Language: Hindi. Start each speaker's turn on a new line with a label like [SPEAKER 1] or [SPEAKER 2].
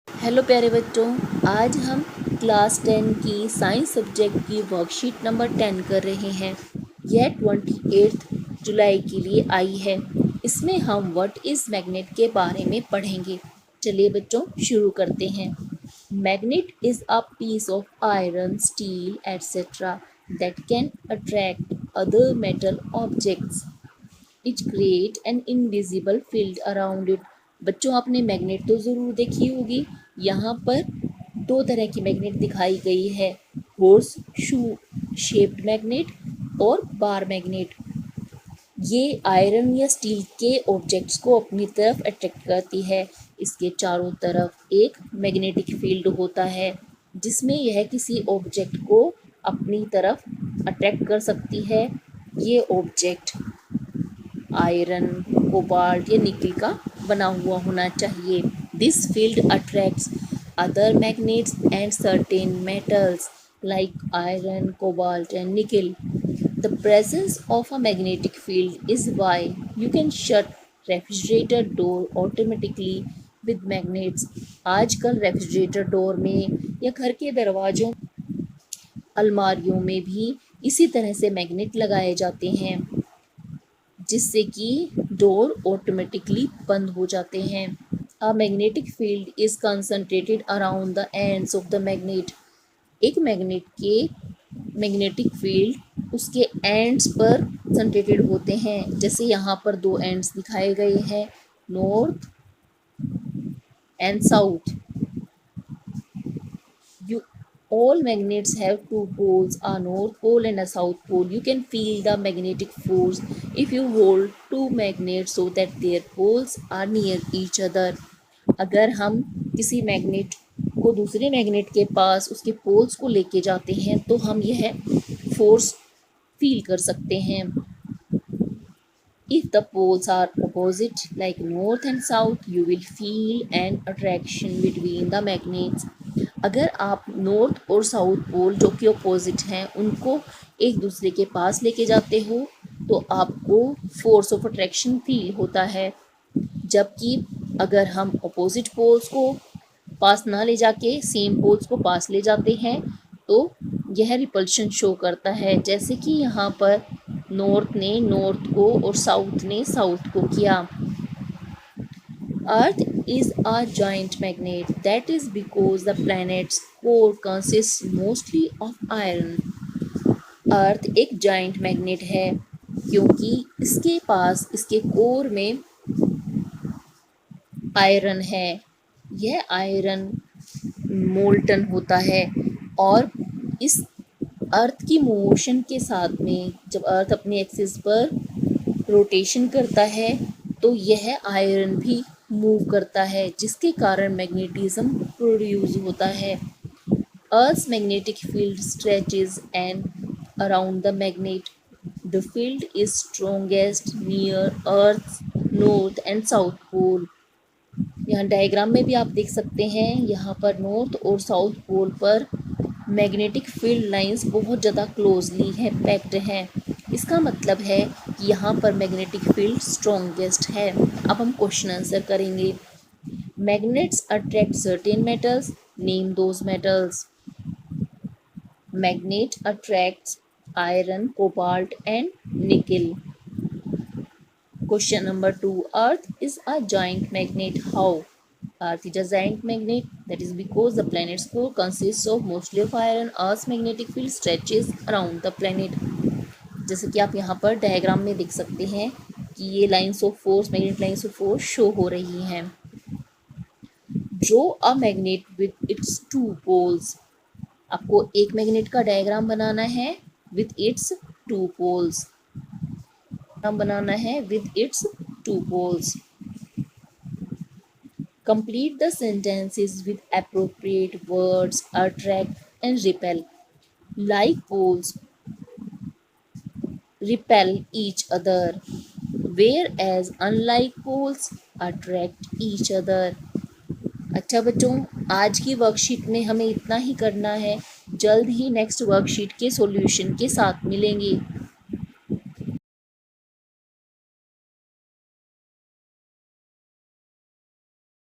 [SPEAKER 1] हेलो प्यारे बच्चों, आज हम क्लास 10 की साइंस सब्जेक्ट की वर्कशीट नंबर 10 कर रहे हैं। यह 28 जुलाई के लिए आई है। इसमें हम व्हाट इज़ मैग्नेट के बारे में पढ़ेंगे। चलिए बच्चों शुरू करते हैं। Magnet is a piece of iron, steel etcetera that can attract other metal objects. It create an invisible field around it. बच्चों, आपने मैग्नेट तो ज़रूर देखी होगी। यहाँ पर दो तरह की मैग्नेट दिखाई गई है, हॉर्स शू शेप्ड मैग्नेट और बार मैग्नेट। ये आयरन या स्टील के ऑब्जेक्ट्स को अपनी तरफ अट्रैक्ट करती है। इसके चारों तरफ एक मैग्नेटिक फील्ड होता है जिसमें यह किसी ऑब्जेक्ट को अपनी तरफ अट्रैक्ट कर सकती है। ये ऑब्जेक्ट आयरन, कोबाल्ट या निकल का बना हुआ होना चाहिए। This field attracts other magnets and certain metals like iron, cobalt and निकल। The presence of a magnetic field is why you can shut refrigerator door automatically with magnets। आजकल रेफ्रिजरेटर डोर में या घर के दरवाजों, अलमारियों में भी इसी तरह से मैग्नेट लगाए जाते हैं जिससे कि डोर ऑटोमेटिकली बंद हो जाते हैं। A magnetic field is concentrated around the ends of the magnet. एक मैग्नेट के मैग्नेटिक फील्ड उसके एंड्स पर कंसंट्रेटेड होते हैं। जैसे यहाँ पर दो एंड्स दिखाए गए हैं, north and south. You all magnets have two poles, a north pole and a south pole. You can feel the magnetic force if you hold two magnets so that their poles are near each other। अगर हम किसी मैग्नेट को दूसरे मैग्नेट के पास उसके पोल्स को लेके जाते हैं तो हम यह फोर्स फील कर सकते हैं। If the poles are opposite like north and south, you will feel an attraction between the magnets। अगर आप नॉर्थ और साउथ पोल जो कि अपोजिट हैं उनको एक दूसरे के पास लेके जाते हो तो आपको फोर्स ऑफ अट्रैक्शन फील होता है। जबकि अगर हम अपोजिट पोल्स को पास ना ले जाके सेम पोल्स को पास ले जाते हैं तो यह रिपल्शन शो करता है। जैसे कि यहाँ पर नॉर्थ ने नॉर्थ को और साउथ ने साउथ को किया। Earth is a giant magnet, that is because the planet's core consists mostly of iron। अर्थ एक जाइंट मैग्नेट है क्योंकि इसके पास इसके कोर में आयरन है। यह आयरन मोल्टन होता है और इस अर्थ की मोशन के साथ में जब अर्थ अपने एक्सिस पर रोटेशन करता है तो यह आयरन भी मूव करता है जिसके कारण मैग्नेटिज्म प्रोड्यूस होता है। Earth's magnetic field stretches and around the magnet. The field is strongest near Earth's north and south pole। यहाँ डायग्राम में भी आप देख सकते हैं, यहाँ पर नॉर्थ और साउथ पोल पर मैग्नेटिक फील्ड लाइंस बहुत ज़्यादा क्लोजली हैं, पैक्ड हैं। इसका मतलब है कि यहाँ पर मैग्नेटिक फील्ड स्ट्रॉन्गेस्ट है। अब हम क्वेश्चन आंसर करेंगे। Magnets attract certain metals, name those metals. Magnet attracts iron, cobalt and निकल। Question number 2. Earth is a giant magnet. How? Earth is a giant magnet. That is because the planet's core consists of mostly of iron. Earth's magnetic field stretches around the planet। जैसे कि आप यहाँ पर डायग्राम में देख सकते हैं कि ये lines of force, magnet lines of force show हो रही हैं। Draw a magnet with its two poles। आपको एक मैग्नेट का डायग्राम बनाना है with its two poles। बनाना है with its two poles। Complete the sentences with appropriate words, attract and repel। Like poles repel each other, whereas unlike poles attract each other। अच्छा बच्चों, आज की वर्कशीट में हमें इतना ही करना है। जल्द ही नेक्स्ट वर्कशीट के सॉल्यूशन के साथ मिलेंगे।